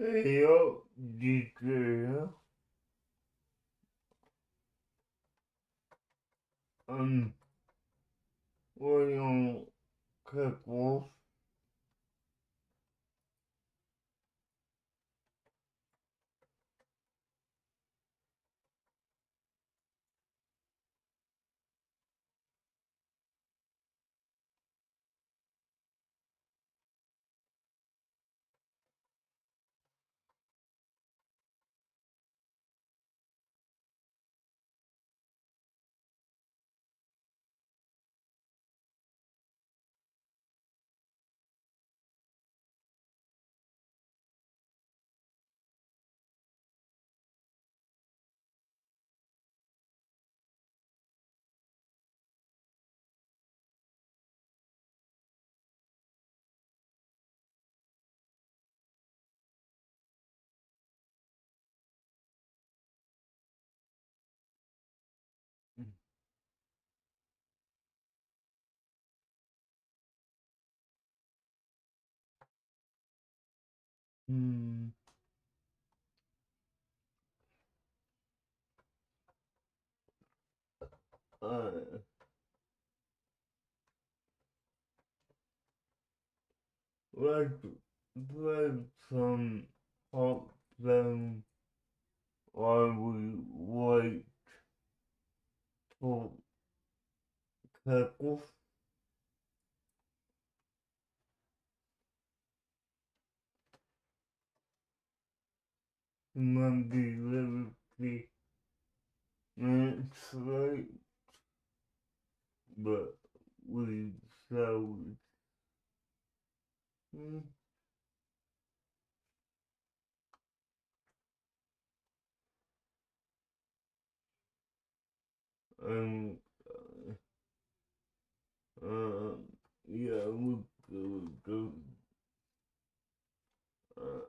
Eu diria um, foi recurso hum, uh, like some help them while we wait for recursos maybe literally minutes late, but we so mm, um uh, yeah we go uh,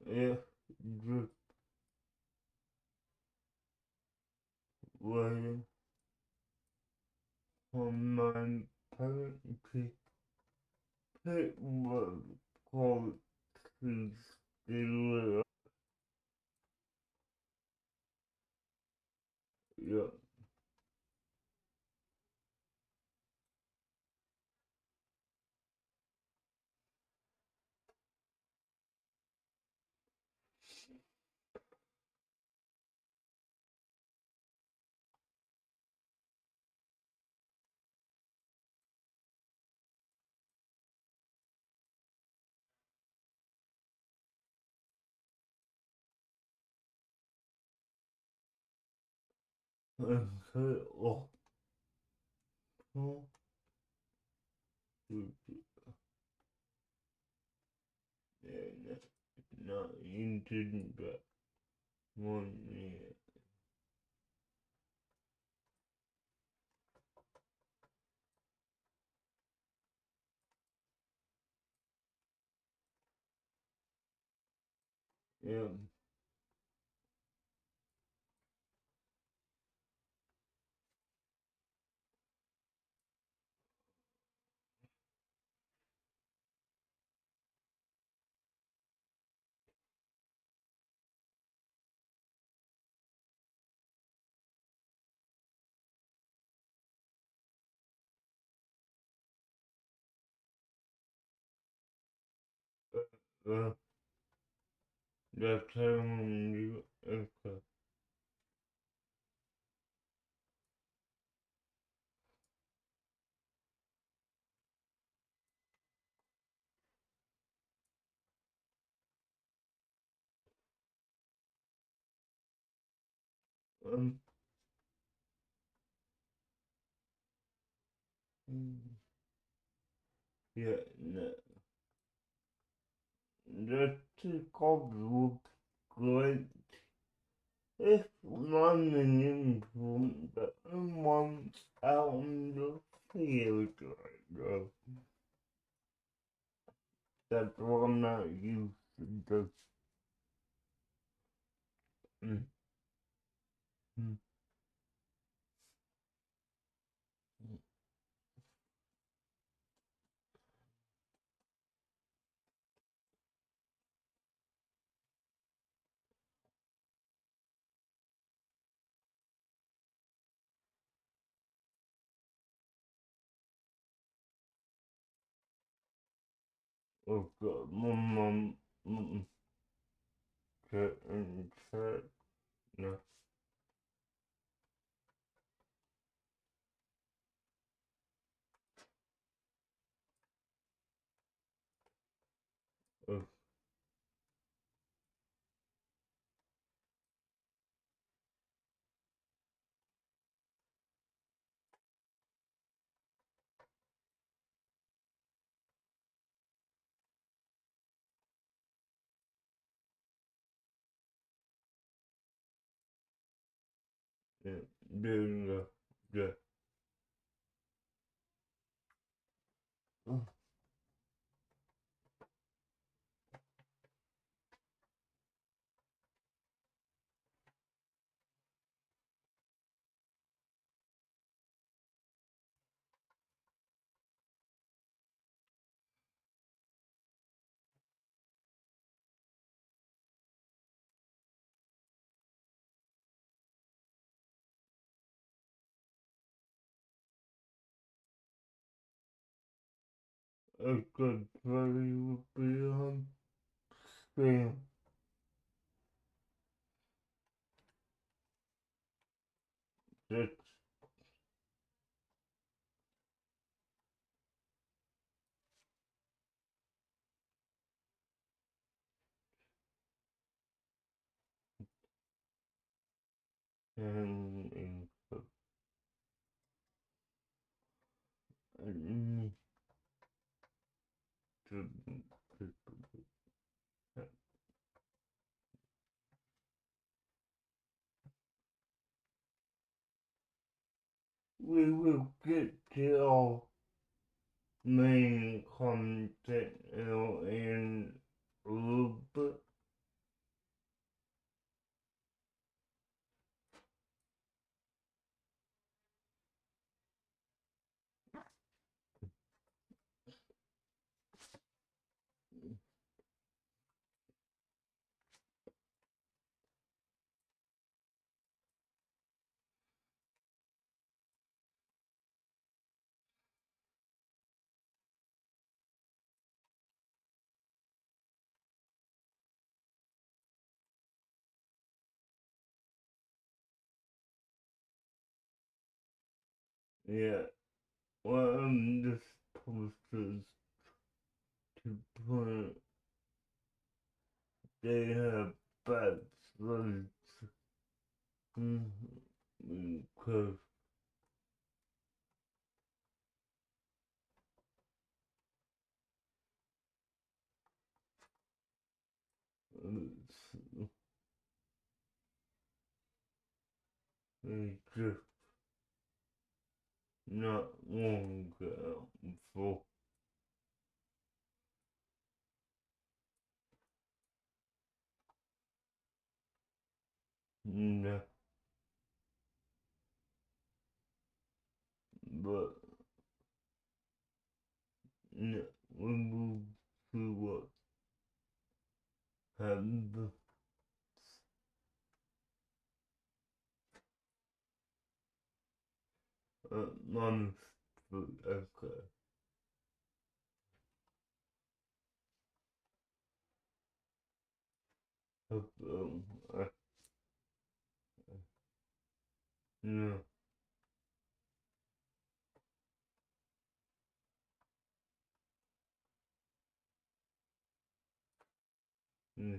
yeah just waiting for my parent to pick what called to yeah and say oh no yeah no you didn't get one yet yeah uh, that's how you okay um yeah no that called look great if running from the ones out in the field right now. That's what I'm not used to do. Mm, mm, got my mum chat and chat. No. Oh, yeah. Doing yeah. A good play would be on screen. Six and and to we will get to our main content in a little bit. Yeah, well, just posters to put they have bad slugs because it's just not long for no, but no, we will see what happens. Honestly, okay. Um, I, no, no,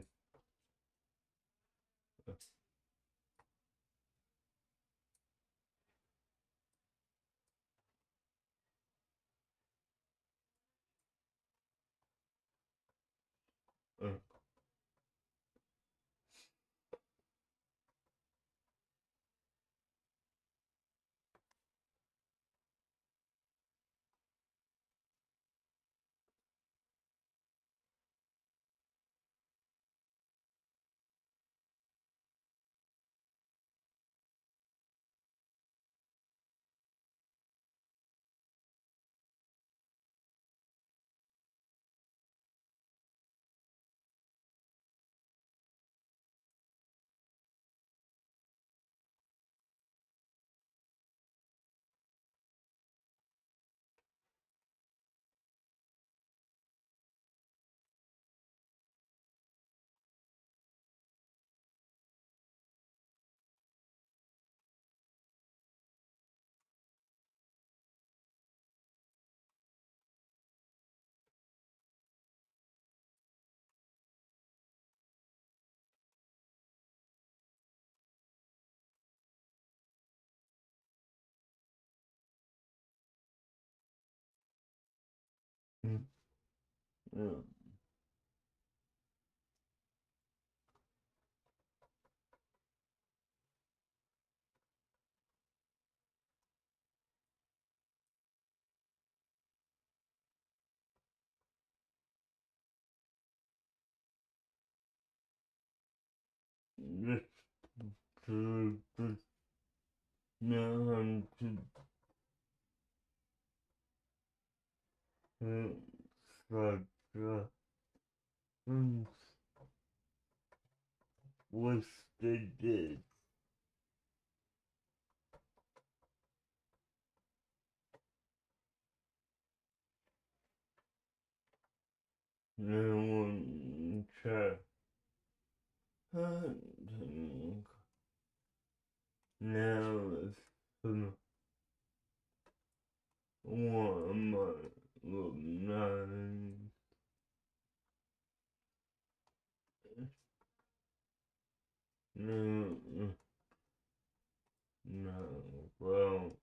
uh, Yeah. This to know to such a was they did. No one tried hunting. Now it's from one of nine. No, no, well,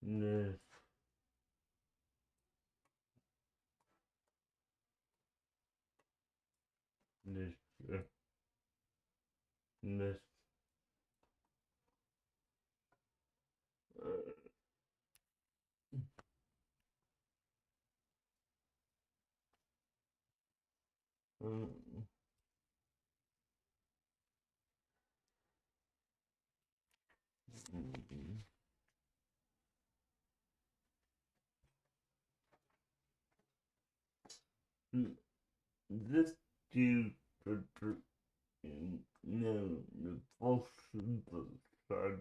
this, this, this, uh, uh, this due to no, the false side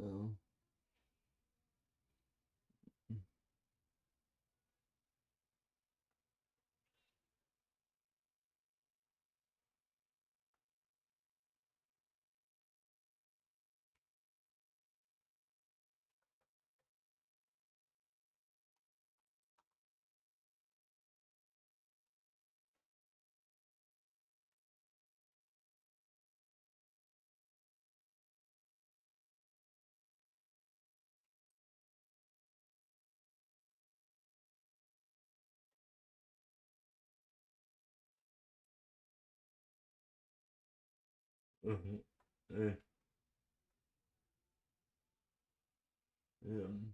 uh, uh, um,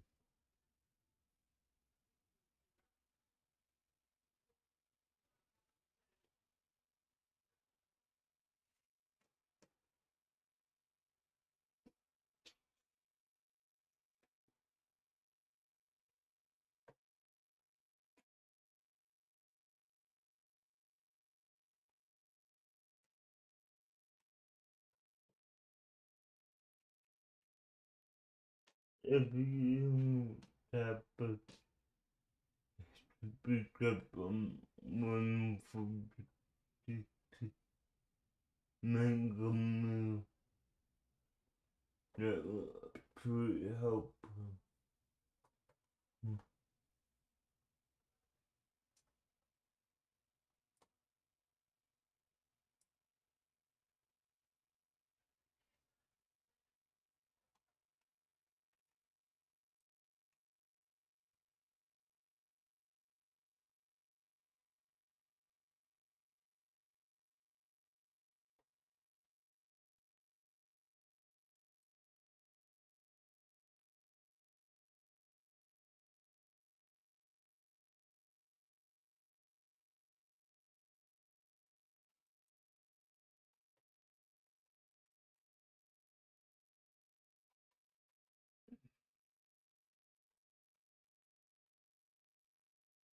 if you happen to pick up on one for the mega meal that will actually help.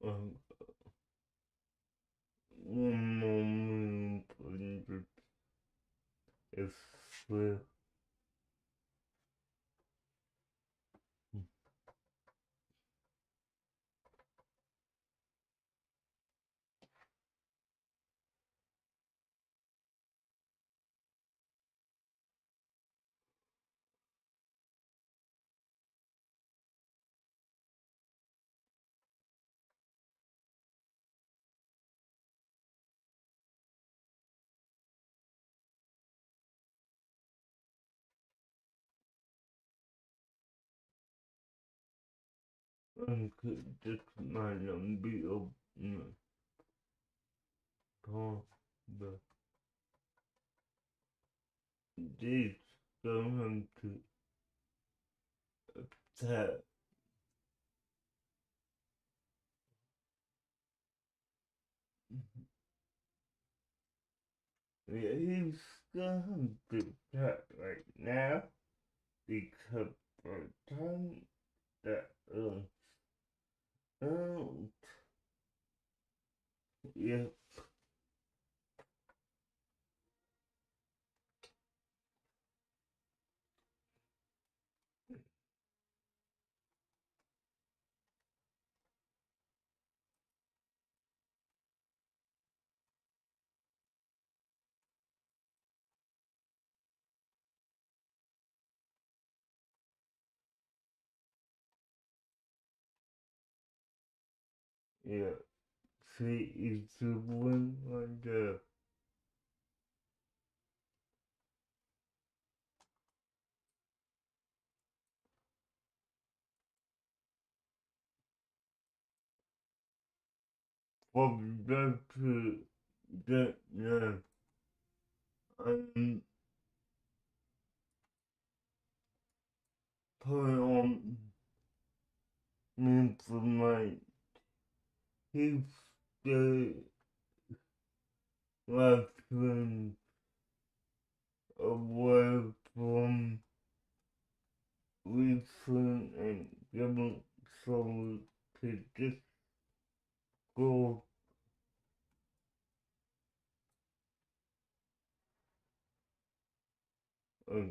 Um, one more meal, please, if we're This might not be open call, but this going to attack. Yeah, he's going to attack right now because by the time that out, yeah, yeah, see, it's the one right there. From that to that now, I'm putting on me for my keep the lesson away from reaching and giving soul to this goal. Of,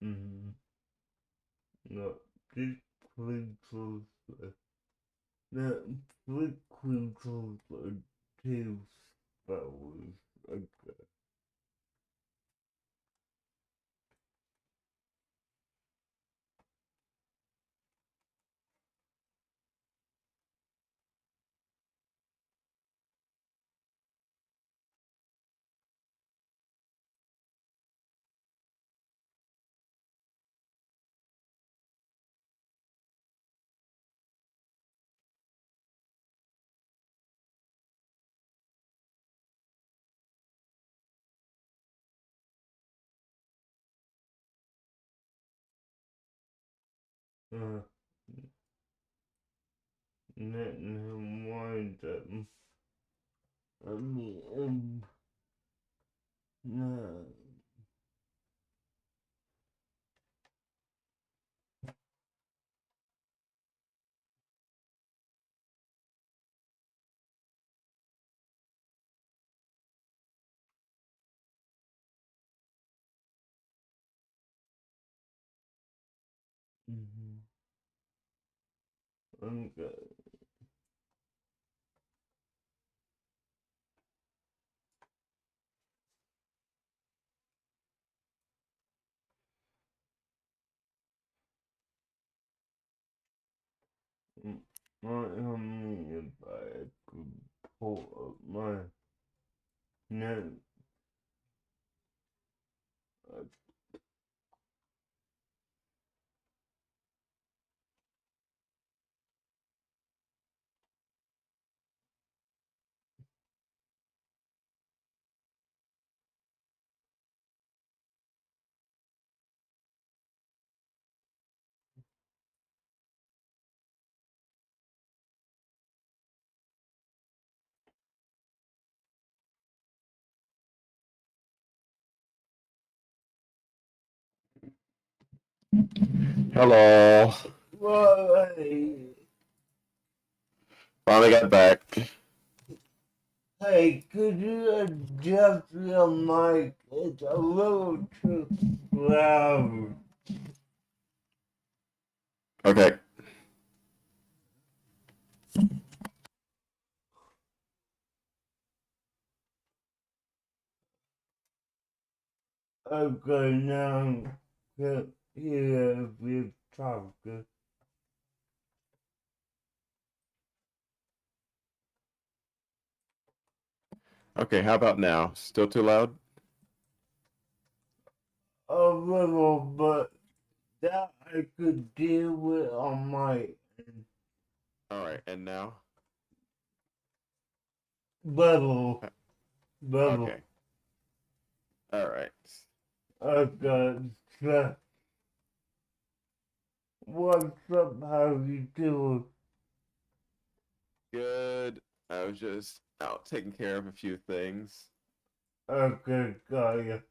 mm, no, this critical, that critical two spells. Okay. Uh, let him wind up. I mean, no. Mm-hmm. Okay. I mean, if I could pull up my notes, uh, Hello. well, Finally got back. hey, could you adjust your mic? It's a little too loud. Okay. Okay, now, here we're talking. Okay, how about now? Still too loud? A little, but that I could deal with on my end. Alright, and now? Level. Level. Okay. Alright. Okay. So, what's up? How you doing? Good. I was just out taking care of a few things. Okay, got you.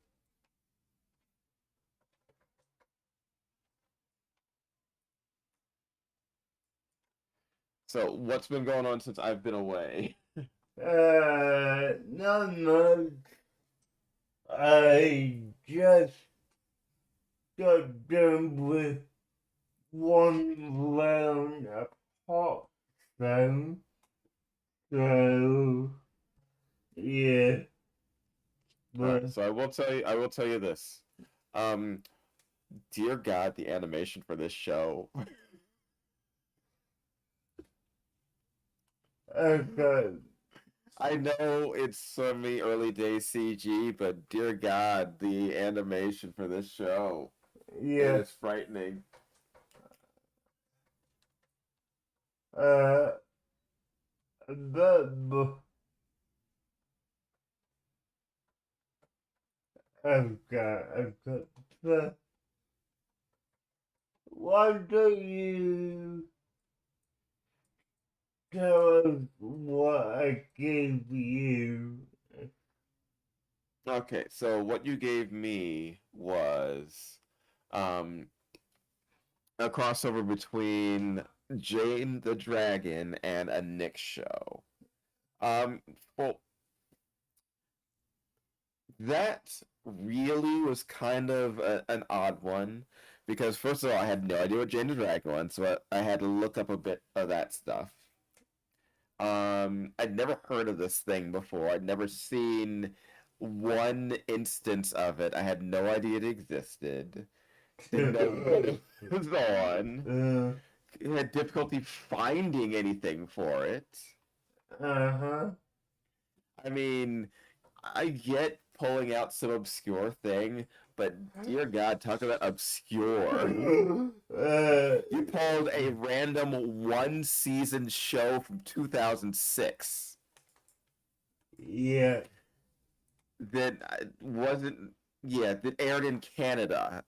So, what's been going on since I've been away? Not much. I just got done with one round of hot stone. So, yeah, Alright, but, so I will tell you this. Um, dear God, the animation for this show. okay, I know it's semi early days CG, but dear God, the animation for this show. It yeah, is frightening. uh, but, okay, so, why don't you tell us what I gave you? Okay, so what you gave me was um a crossover between Jane the Dragon and a Nick show. Um, well, that really was kind of an odd one because first of all, I had no idea what Jane the Dragon was, so I had to look up a bit of that stuff. I'd never heard of this thing before. I'd never seen one instance of it. I had no idea it existed. Didn't know what it was on. uh, Had difficulty finding anything for it. uh-huh. I mean, I get pulling out some obscure thing, but dear God, talk about obscure. You pulled a random one season show from 2006 yeah, that wasn't, yeah, that aired in Canada.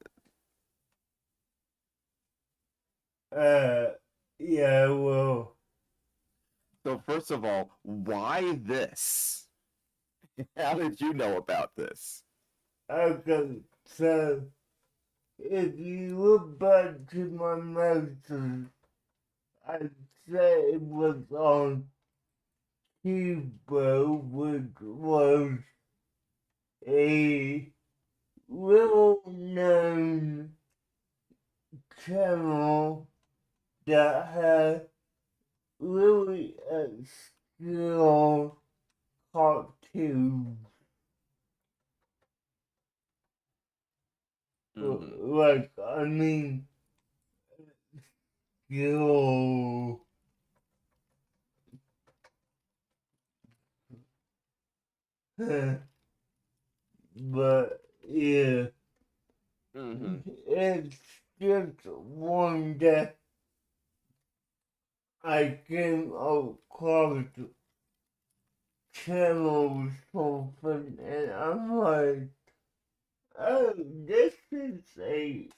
uh, yeah, well, So, first of all, why this? How did you know about this? okay, so, if you look back to my messages, I said it was on Cuba, which was a little known channel that had really obscure cartoons. Hmm. Like, I mean, skill. But, yeah, Hmm. it's just one that I came across channel something and I'm like, oh, this is a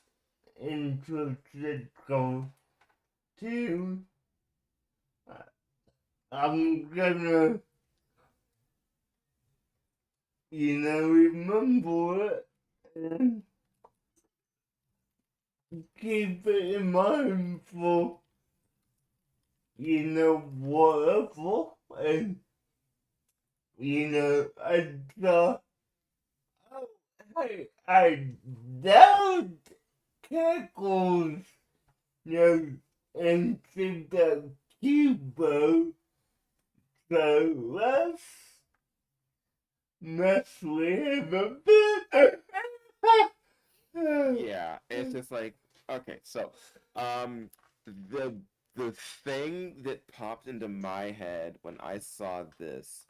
interesting cartoon. I'm gonna, remember it and keep it in mind for, whatever. And, I thought, oh, hey, I doubt cackles, and think that Cubo, so let's mess with him a bit. Yeah, it's just like, okay, so, um, the thing that popped into my head when I saw this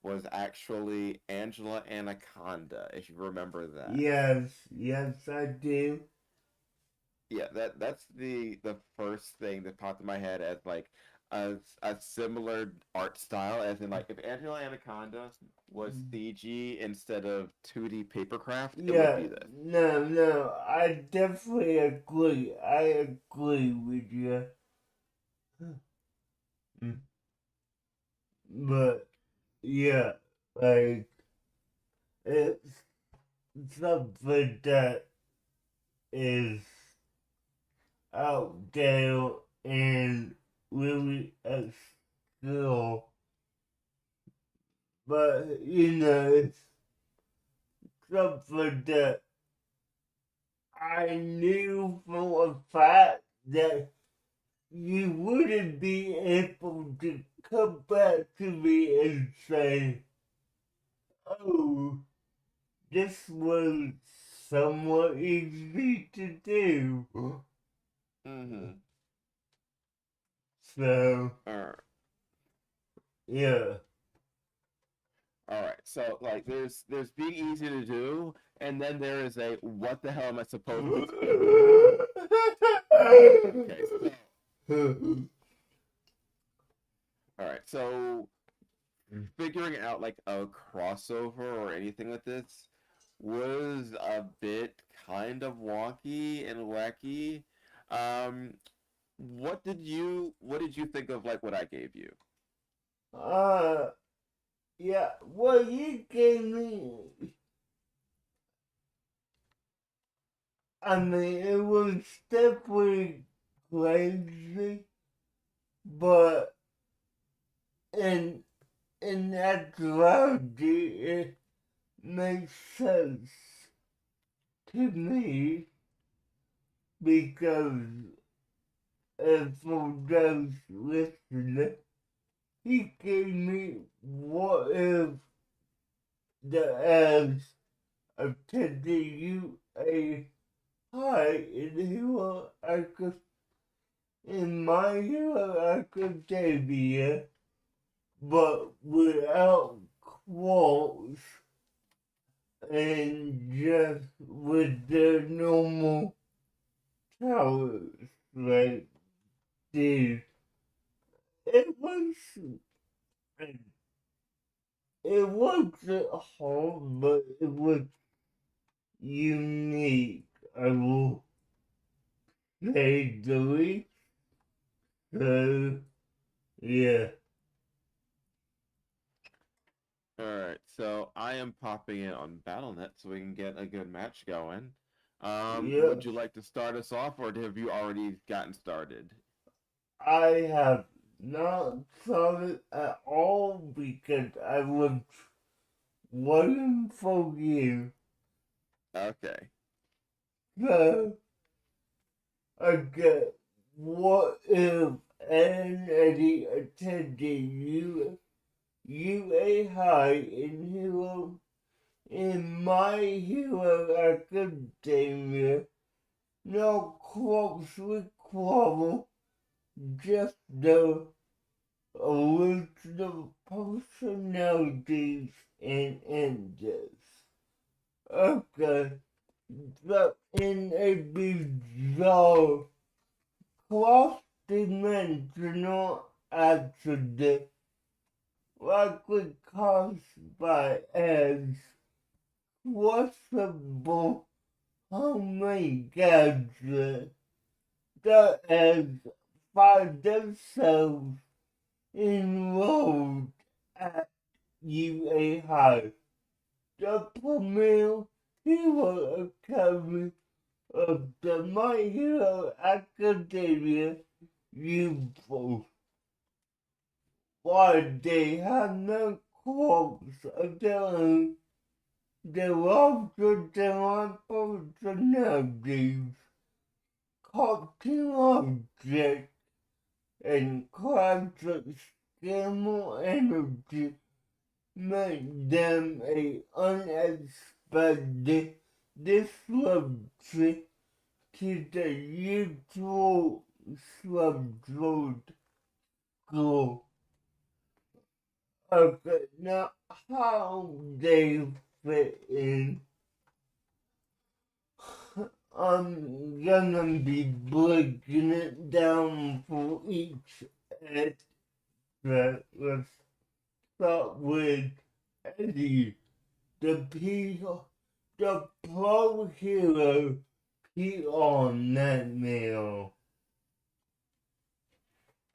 was actually Angela Anaconda, if you remember that. yes, I do. Yeah, that's the first thing that popped in my head as like a similar art style, as in like if Angela Anaconda was CG instead of 2D papercraft, it would Yeah, be this. no, I definitely agree. I agree with you. But yeah, like it's something that is out there and really a skill. But it's something that I knew for a fact that you wouldn't be able to come back to me and say, oh, this was somewhat easy to do. Mm-hmm. So, All right. yeah. All right. So like there's being easy to do, and then there is a what the hell am I supposed to do? Okay, so all right. So figuring out like a crossover or anything like this was a bit kind of wonky and wacky. Um, what did you think of like what I gave you? uh, yeah, well, you gave me, I mean, it was definitely crazy, but in, in actuality, it makes sense to me because for those listening, he gave me what if the ads attended you a high in hero in my hero academia, but without quotes and just with the normal towers. Like, dude, it was it wasn't hard, but it was unique. I will say the least. So yeah, All right, so I am popping in on BattleNet so we can get a good match going. yeah. Would you like to start us off, or have you already gotten started? I have not thought it at all because I was waiting for you. Okay. So okay, what if Eddie attended you a high in hero in my hero academia? No quotes with quarrel, just the original personalities and enders. Okay, but in a bizarre cross-dimensional accident likely caused by as possible homemade gadgets that as find themselves enrolled at UA High, the premier hero academy of the My Hero Academia youthful. While they have no quotes of their own, they're also their personalities, cartoon objects, and classic scammer energy make them a unexpected disruption to the usual scheduled school. Okay, now how they fit in, I'm gonna be breaking it down for each extra. Let's start with Eddie, the pro hero peon nightmare.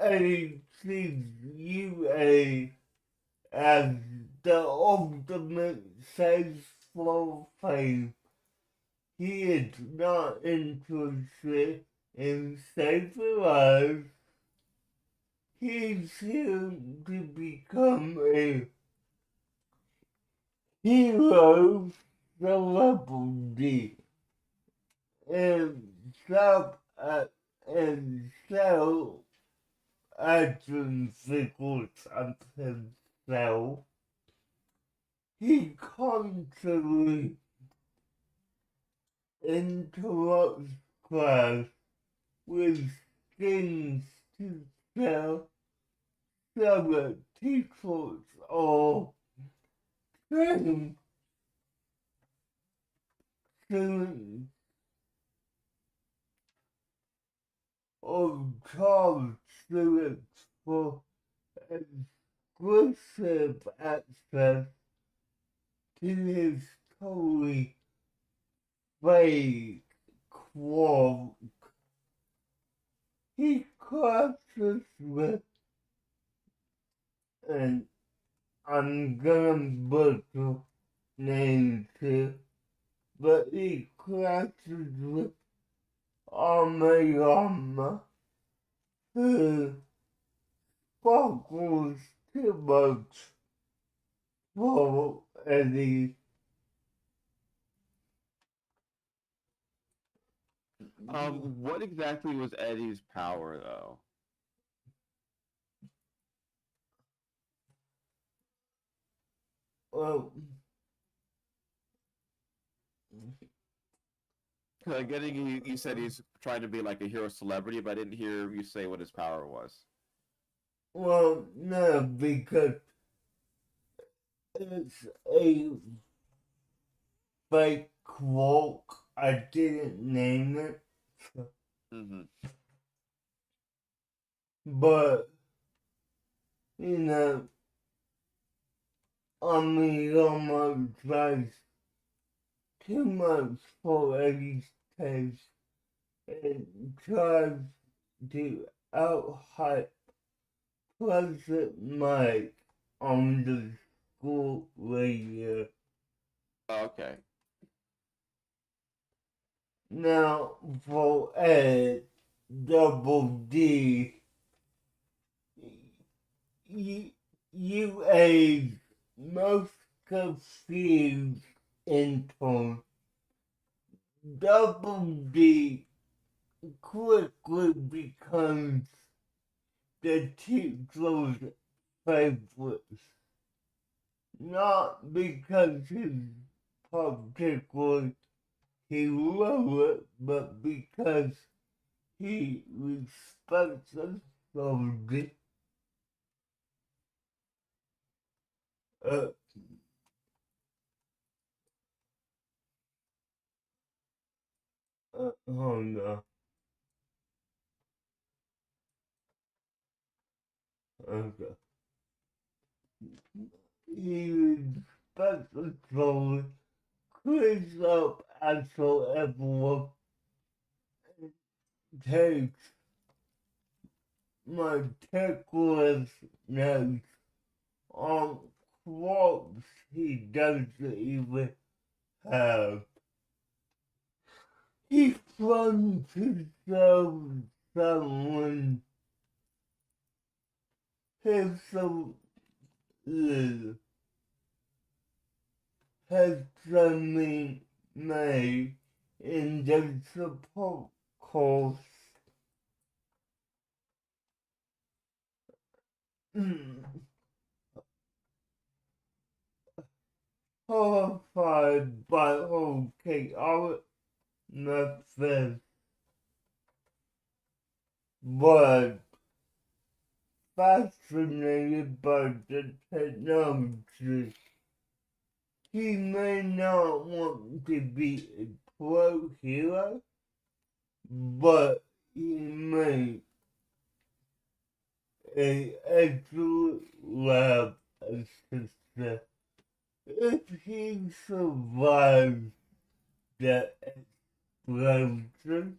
Eddie sees you as the ultimate safe for faith. He is not interested in saving lives. He's here to become a hero celebrity and and sell action figures of himself. He constantly interrupts class with things to sell so that teachers or trained students or charge students for exclusive access to his totally fake quote. He clashes with, and I'm gonna butcher names here, but he clashes with Amayama, who sparkles too much for Eddie. What exactly was Eddie's power, though? Well, Getting you said he's trying to be like a hero celebrity, but I didn't hear you say what his power was. no, because it's a fake quote. I didn't name it, Mm-hmm. but you know, Amiyama tries too much for Eddie's taste and tries to out-hype President Mike on the school radio. Oh, okay. Now, for Ed, Double D, UA's most confused intern, Double D quickly becomes the teacher's favorite, not because he's particularly heroic, but because he respects authority. Uh, oh no. Okay. He respects authority, cleans up after everyone, takes meticulous notes on quotes he doesn't even have. He fun to show someone his has something made in the support course. Horrified by all chaotic methods, but fascinated by the technology. He may not want to be a pro hero, but he may a excellent lab assistant. If he survives the explosion,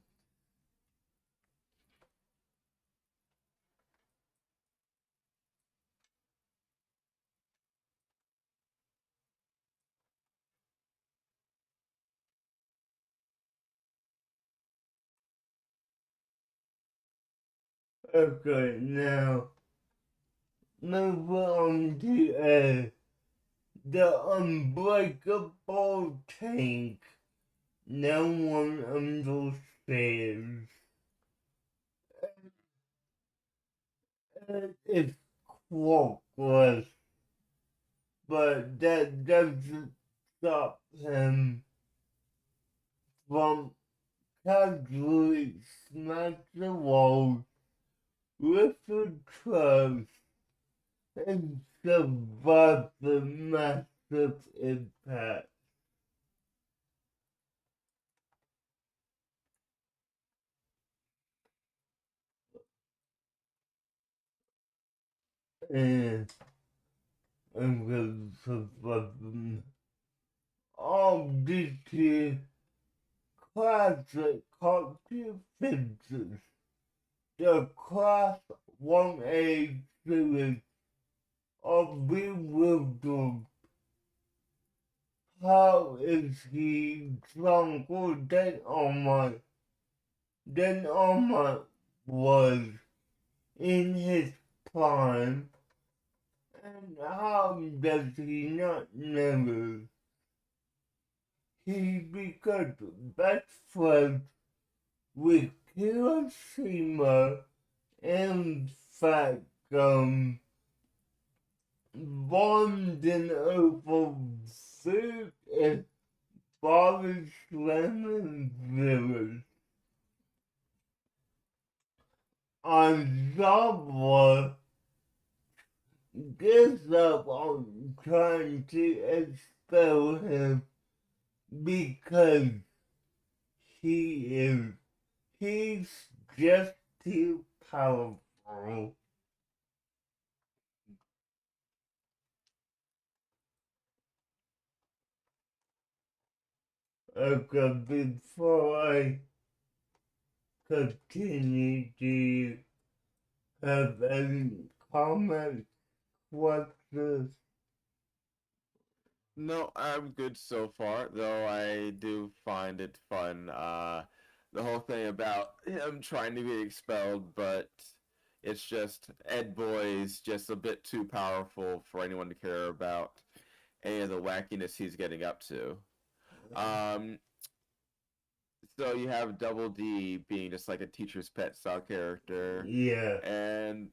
okay, now move on to the unbreakable tank. No one understands. It's cloakless, but that doesn't stop him from casually smash the walls with the trust and survive the massive impact. And I'm going to survive them. All due to classic culture fixes. The class 1A series of bewildered. How is he stronger than Almighty was in his prime? And how does he not know? He becomes best friends with Hiroshima and fact, bonding over food and body slamming villains. Anzawa gives up on trying to expel him because he is he's just too powerful. Okay, before I continue, do you have any comments, questions? No, I'm good so far, though I do find it fun. The whole thing about him trying to be expelled, but it's just Ed Boy's just a bit too powerful for anyone to care about any of the wackiness he's getting up to. Um, so you have Double D being just like a teacher's pet style character, Yeah. and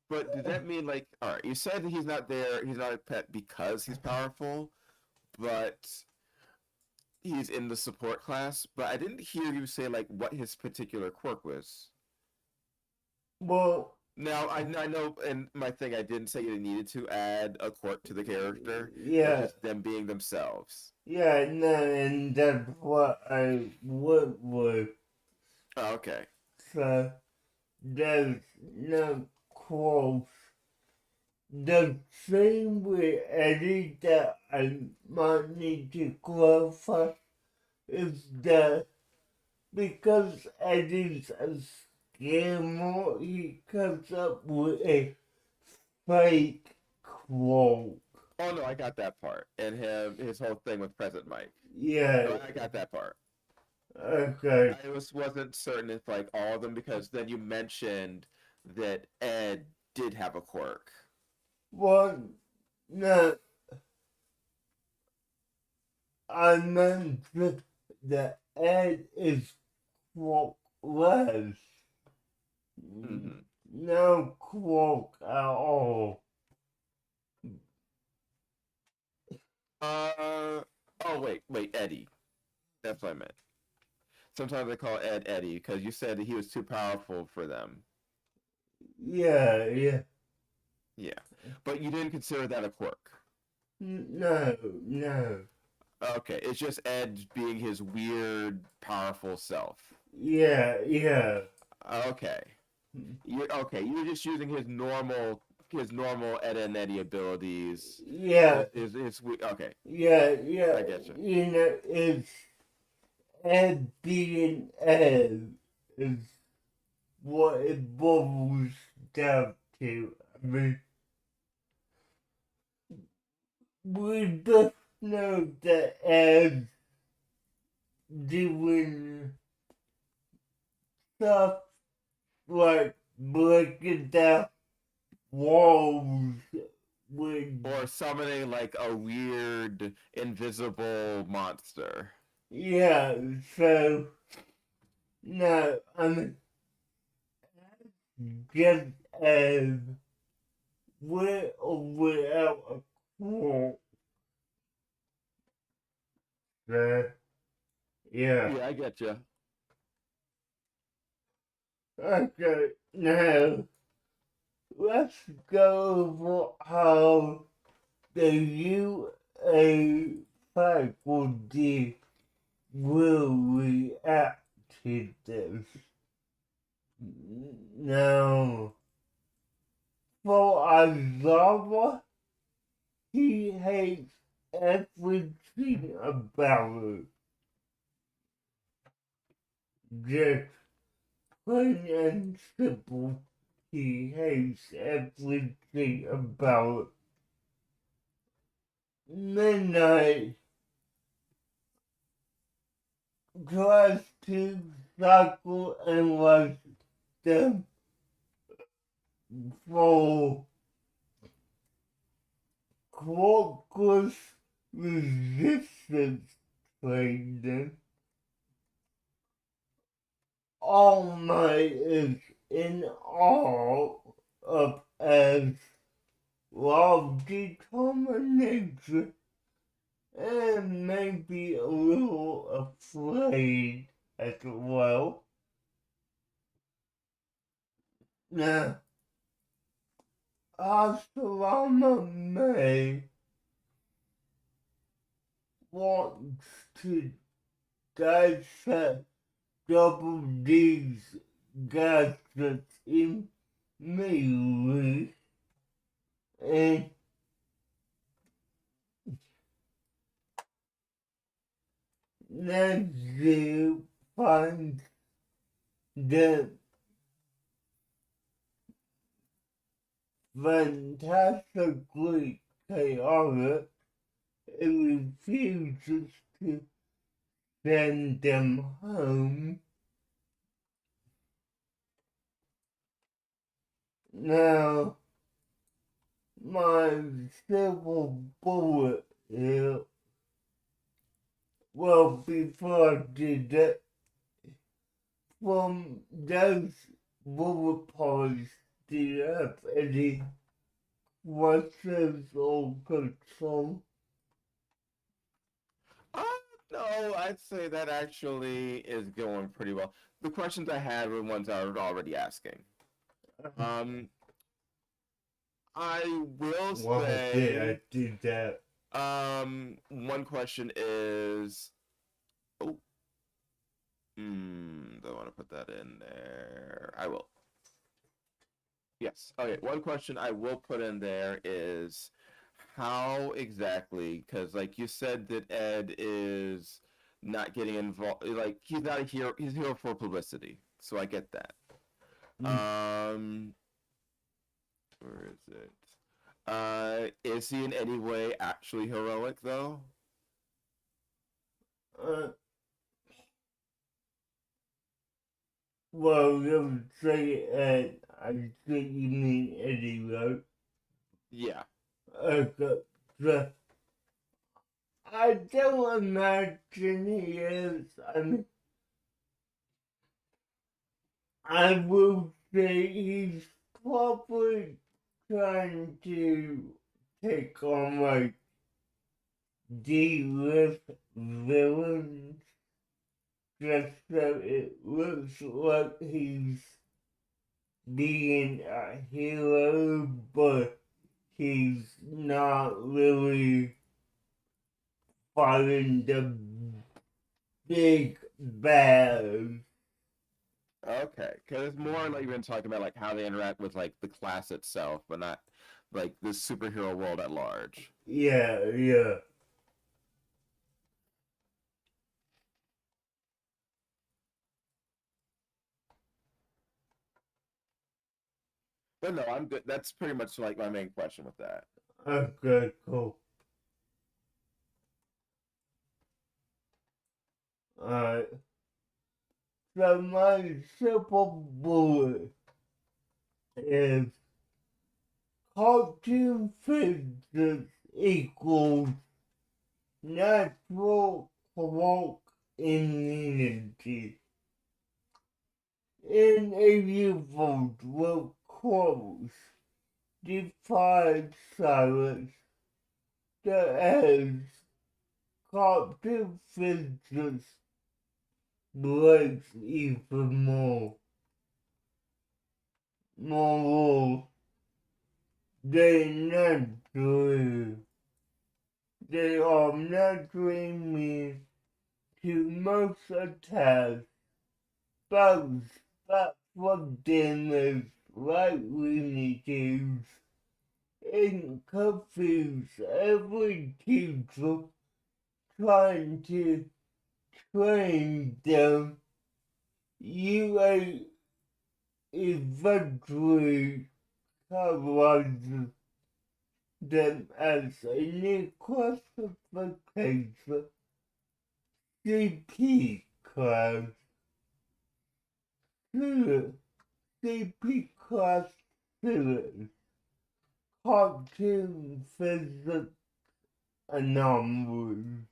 but does that mean like, all right, you said that he's not there, he's not a pet because he's powerful, but he's in the support class, but I didn't hear you say like what his particular quirk was. Well, Now I know, and my thing I didn't say you needed to add a quirk to the character. It's yeah, just them being themselves. yeah, no, and that's what I would with. Oh, okay. So there's no quotes. The thing with Eddie that I might need to clarify is that because Eddie's a scammer, he comes up with a fake quote. Oh no, I got that part, and his whole thing with Present Mike. Yeah, Oh, I got that part. okay. I wasn't certain if like all of them because then you mentioned that Ed did have a quirk. Well, no, I meant the Ed is quoteless. Mm-hmm. No quote at all. Uh oh, wait, Eddie. That's what I meant. Sometimes they call Ed Eddie because you said that he was too powerful for them. Yeah, yeah. Yeah, but you didn't consider that a quirk. No, no. Okay, it's just Ed being his weird, powerful self. Yeah, yeah. Okay, you're okay. You're just using his normal Ed and Eddie abilities. Yeah, Okay. yeah, yeah. I get you. You know, it's Ed being Ed is what it boils down to. I mean, we both know that Ed doing stuff like breaking down walls with, Or summoning like a weird invisible monster. yeah, so, no, I mean, just as with or without a quote, so, yeah. Yeah, I get you. Okay, now, let's go over how the UA faculty will react to this. Now, for Azava, he hates everything about it. Just plain and simple, he hates everything about it. Midnight tries to cycle and was them for Clockwork resistance training. All Might is in awe of as love determination and maybe a little afraid as well. Now, Asalama May wants to dissect Double D's gadgets immediately and Nancy finds them fantastically chaotic and refuses to send them home. Now, my silver bullet here, well, before I did that, from those bullet points, do you have any questions or concerns? Uh, no, I'd say that actually is going pretty well. The questions I had were ones I was already asking. Um, I will Why did I say, do that? one question is, oh, don't want to put that in there. I will. Yes. Okay. One question I will put in there is how exactly, because like you said that Ed is not getting involved, like he's not a hero, he's a hero for publicity. So I get that. Mm. Um, where is it? Is he in any way actually heroic though? Uh, well, you would say, I think you mean Eddie, right? Yeah. Okay, so I don't imagine he is. I mean, I will say he's probably trying to take on like D-list villains just so it looks like he's being a hero, but he's not really fighting the big bad. Okay, because it's more like you've been talking about like how they interact with like the class itself, but not like the superhero world at large. Yeah, yeah. But no, I'm good. That's pretty much like my main question with that. Okay, cool. Alright. So my simple bullet is cartoon physics equals natural clock immunity. In a world with close, defied silence, the edge cartoon physics breaks even more. They naturally, they are naturally mean to most attacks, but for damage like lineages and confuse every teacher trying to train them. You eventually categorize them as a new classification CP class. Student CP class students cartoon physics anomalies.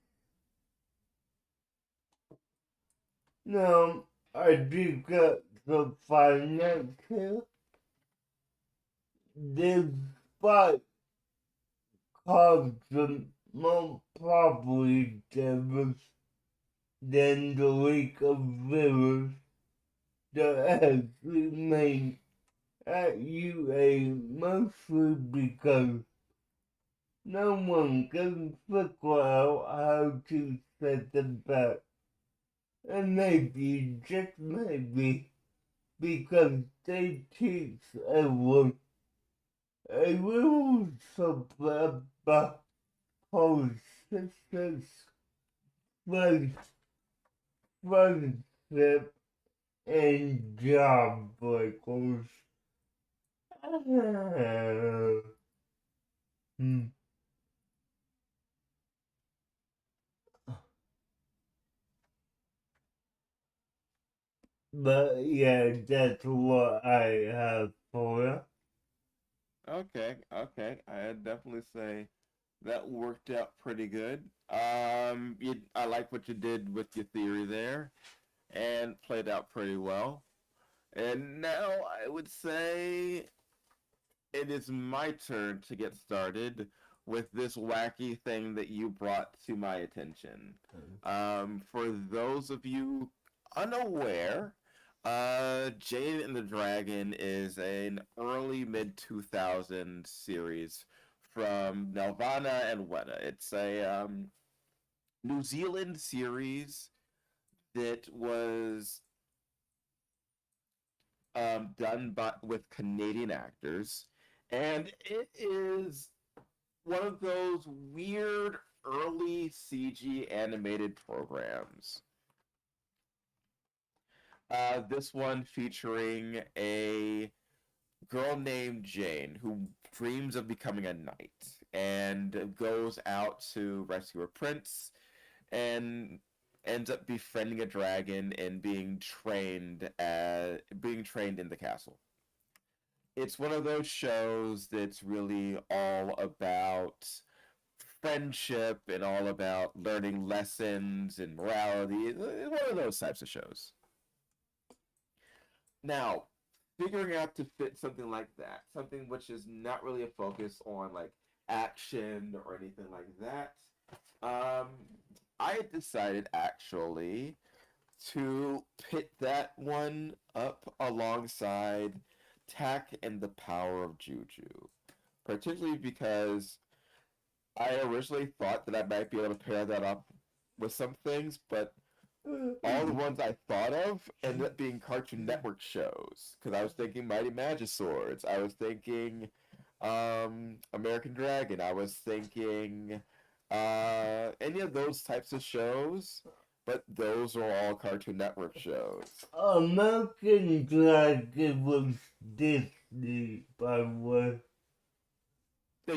Now, I do get the financial despite carbon more probably damage than the leak of virus that has remained at UA mostly because no one can figure out how to set them back. And maybe, just maybe, because they teach everyone a little something about persistence, friendship, and job breakers. Hmm. But yeah, that's what I have for you. Okay, okay, I'd definitely say that worked out pretty good. I like what you did with your theory there, and played out pretty well. And now I would say it is my turn to get started with this wacky thing that you brought to my attention. For those of you unaware, Jade and the Dragon is an early mid 2000s series from Nelvana and Weta. It's a New Zealand series that was done by with Canadian actors, and it is one of those weird early CG animated programs. This one featuring a girl named Jane who dreams of becoming a knight and goes out to rescue a prince and ends up befriending a dragon and being trained in the castle. It's one of those shows that's really all about friendship and all about learning lessons and morality. It's one of those types of shows. Now, figuring out to fit something like that, something which is not really a focus on like action or anything like that, um, I had decided actually to pit that one up alongside Tack and the Power of Juju, particularly because I originally thought that I might be able to pair that up with some things, but all the ones I thought of ended up being Cartoon Network shows. Because I was thinking Mighty Magiswords, I was thinking American Dragon, I was thinking any of those types of shows, but those are all Cartoon Network shows. American Dragon was Disney, by the way. So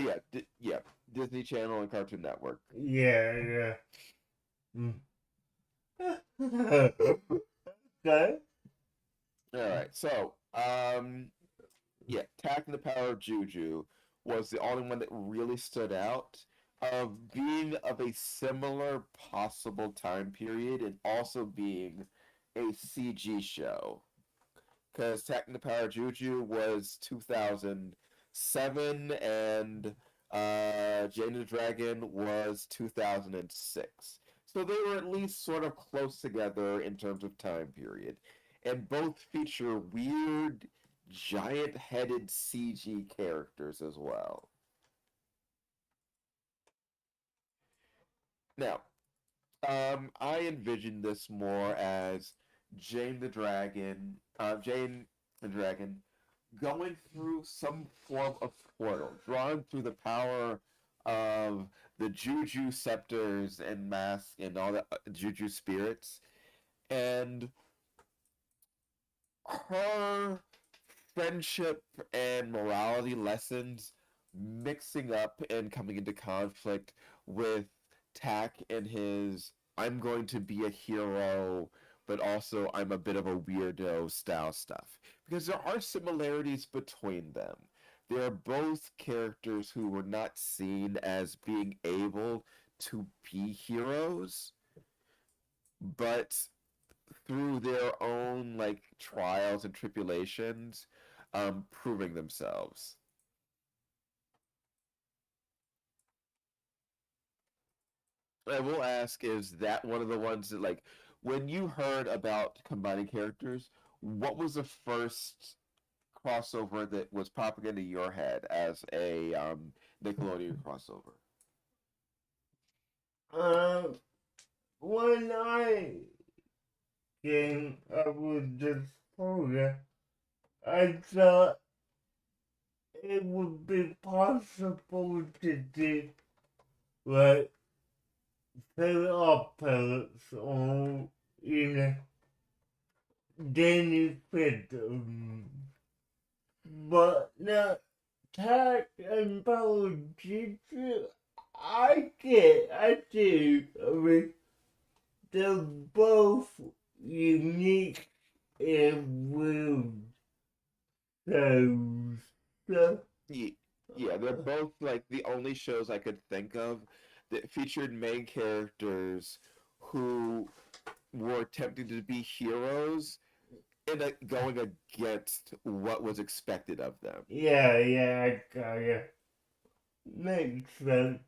yeah, Disney Channel and Cartoon Network. Yeah, yeah. Mm. Okay. Alright, so, yeah, Tack and the Power of Juju was the only one that really stood out of being of a similar possible time period and also being a CG show. Because Tack and the Power of Juju was 2007 and Jane the Dragon was 2006. So they were at least sort of close together in terms of time period. And both feature weird, giant headed CG characters as well. Now, I envision this more as Jane the Dragon, going through some form of portal, drawn through the power of the Juju scepters and mask and all the Juju spirits, and her friendship and morality lessons mixing up and coming into conflict with Tack and his I'm going to be a hero, but also I'm a bit of a weirdo style stuff. Because there are similarities between them. They are both characters who were not seen as being able to be heroes, but through their own like trials and tribulations, proving themselves. I will ask, is that one of the ones that like when you heard about combining characters, what was the first crossover that was popping into your head as a Nickelodeon crossover? Um, when I came up with this program, I thought it would be possible to do like fill pellets or daily freedom. But now, tech and biology, I do. I mean, they're both unique and weird shows. So, Yeah, they're both like the only shows I could think of that featured main characters who were attempting to be heroes and going against what was expected of them. yeah, I got ya. Makes sense.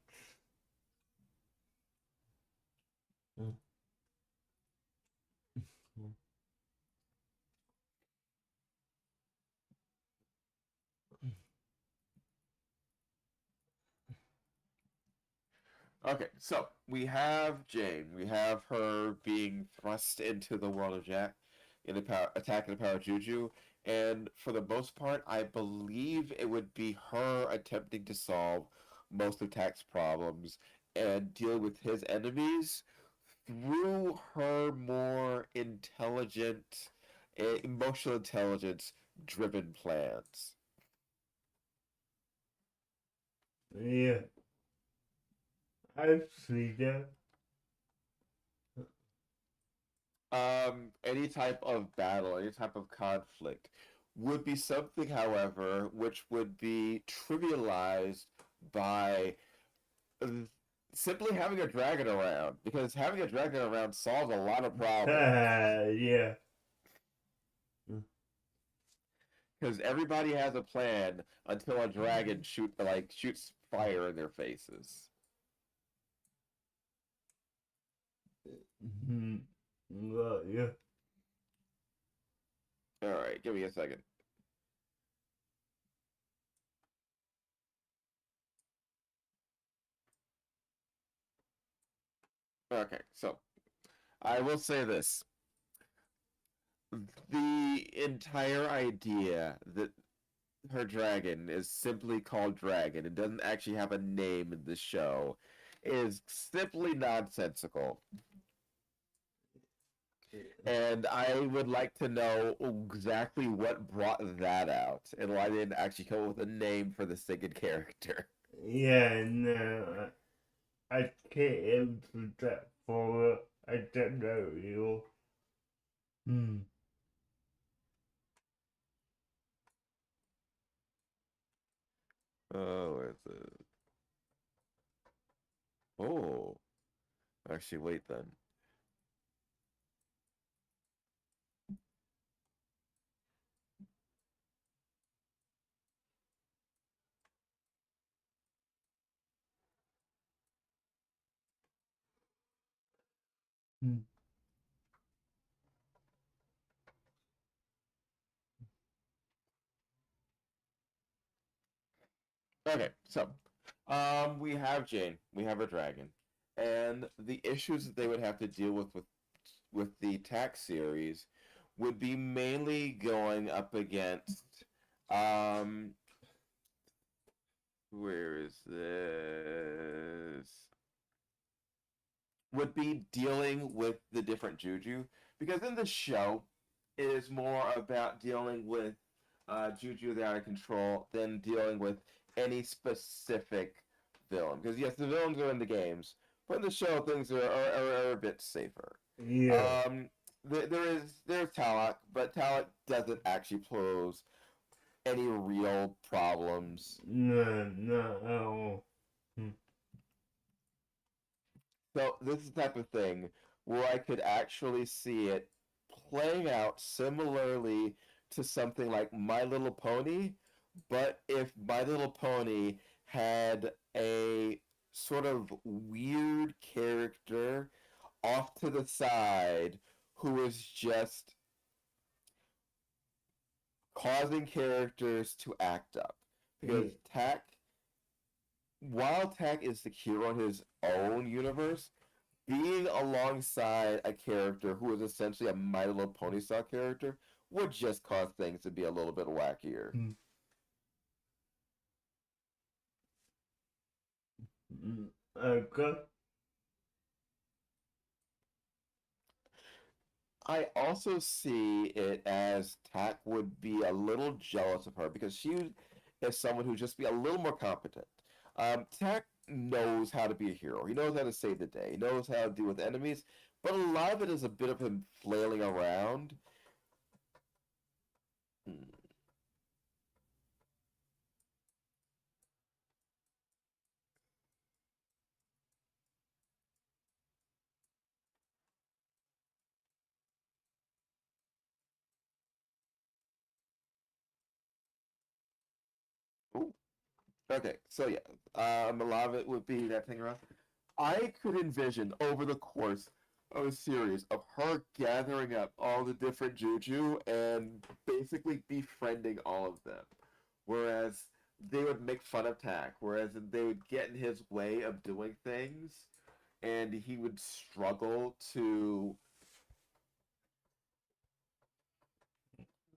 Okay, so we have Jane. We have her being thrust into the world of Jack in the power, attacking the power of Juju, and for the most part, I believe it would be her attempting to solve most of Tack's problems and deal with his enemies through her more intelligent, emotional intelligence driven plans. Yeah, I see that. Any type of battle, any type of conflict would be something, however, which would be trivialized by uh, simply having a dragon around, because having a dragon around solves a lot of problems. Yeah. Because everybody has a plan until a dragon shoots fire in their faces. Mhm. Yeah. All right, give me a second. Okay, so I will say this. The entire idea that her dragon is simply called Dragon and doesn't actually have a name in the show is simply nonsensical. And I would like to know exactly what brought that out and why they didn't actually come up with a name for the second character. Yeah, no, I can't answer that for I don't know you. Hmm. Oh, where's it? Oh, actually, wait then. Hmm. Okay, so we have Jane, we have a dragon, and the issues that they would have to deal with the tax series would be mainly going up against um where is this? Would be dealing with the different juju because in the show it is more about dealing with juju that are out of control than dealing with any specific villain. Because yes, the villains are in the games, but in the show things are a bit safer. Yeah. Um, there's Talak, but Talak doesn't actually pose any real problems. No, not at all. Hmm. So this is the type of thing where I could actually see it playing out similarly to something like My Little Pony, but if My Little Pony had a sort of weird character off to the side who is just causing characters to act up. Yeah. Because while Tack is the hero in his own universe, being alongside a character who is essentially a My Little Pony style character would just cause things to be a little bit wackier. Hmm. Hmm. Okay. I also see it as Tack would be a little jealous of her because she is someone who'd just be a little more competent. Tack knows how to be a hero. He knows how to save the day. He knows how to deal with enemies, but a lot of it is a bit of him flailing around. Hmm. Ooh. Okay, so yeah, a lot of it would be that thing around. I could envision over the course of a series of her gathering up all the different juju and basically befriending all of them. Whereas they would make fun of Tack, whereas they would get in his way of doing things, and he would struggle to.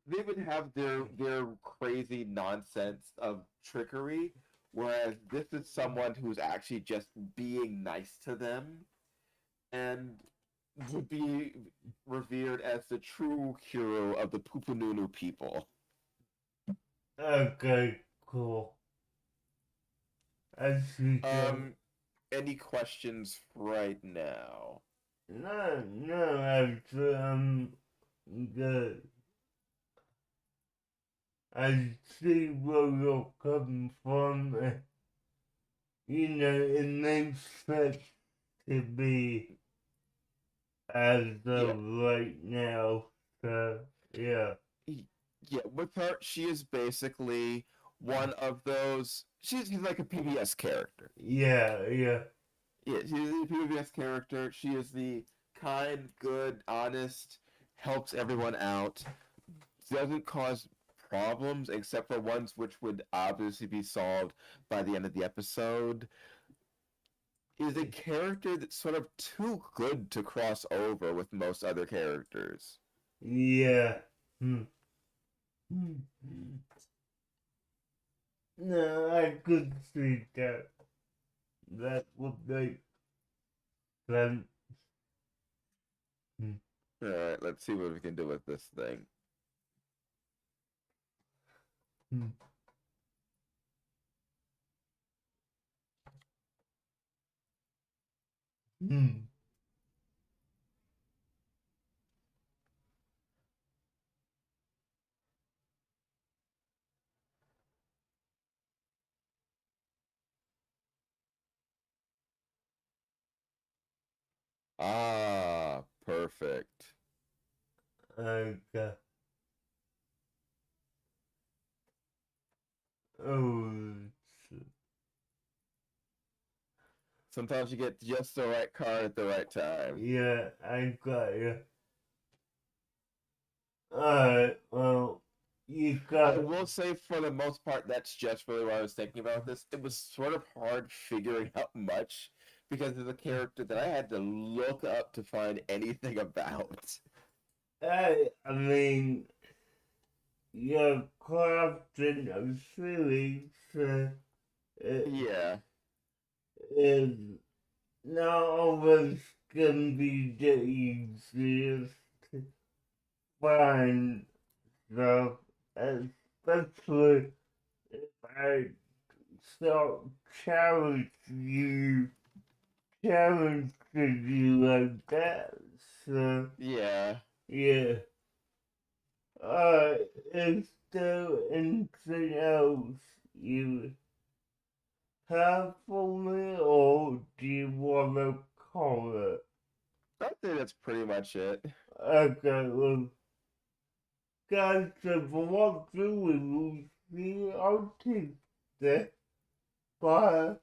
They would have their crazy nonsense of trickery, whereas this is someone who's actually just being nice to them and would be revered as the true hero of the Pupununu people. Okay, cool. I see that. Um, any questions right now? No, no, actually, good. I see where you're coming from. It makes sense to be as Yeah, of right now. So, yeah. yeah. With her, she is basically one of those. She's like a PBS character. Yeah, yeah. Yeah, she's a PBS character. She is the kind, good, honest, helps everyone out, doesn't cause problems except for ones which would obviously be solved by the end of the episode, is a character that's sort of too good to cross over with most other characters. Yeah. Hmm. Hmm. No, I could see that. That would make sense. Hmm. Alright, let's see what we can do with this thing. Hmm. Hmm. Ah, perfect. Okay. Oh, Sometimes you get just the right card at the right time. yeah, I got you. Alright, well, you I got. will say, for the most part, that's just really what I was thinking about this. It was sort of hard figuring out much because of the character that I had to look up to find anything about. I mean, you're crafting a series it Yeah, is not always gonna be the easiest to find stuff, especially if I start challenge you, challenging you like that. So, yeah. yeah. Is there anything else you have for me, or do you want to call it? I think that's pretty much it. Okay, well, guys, if you want to, we will see you on Tuesday. Bye.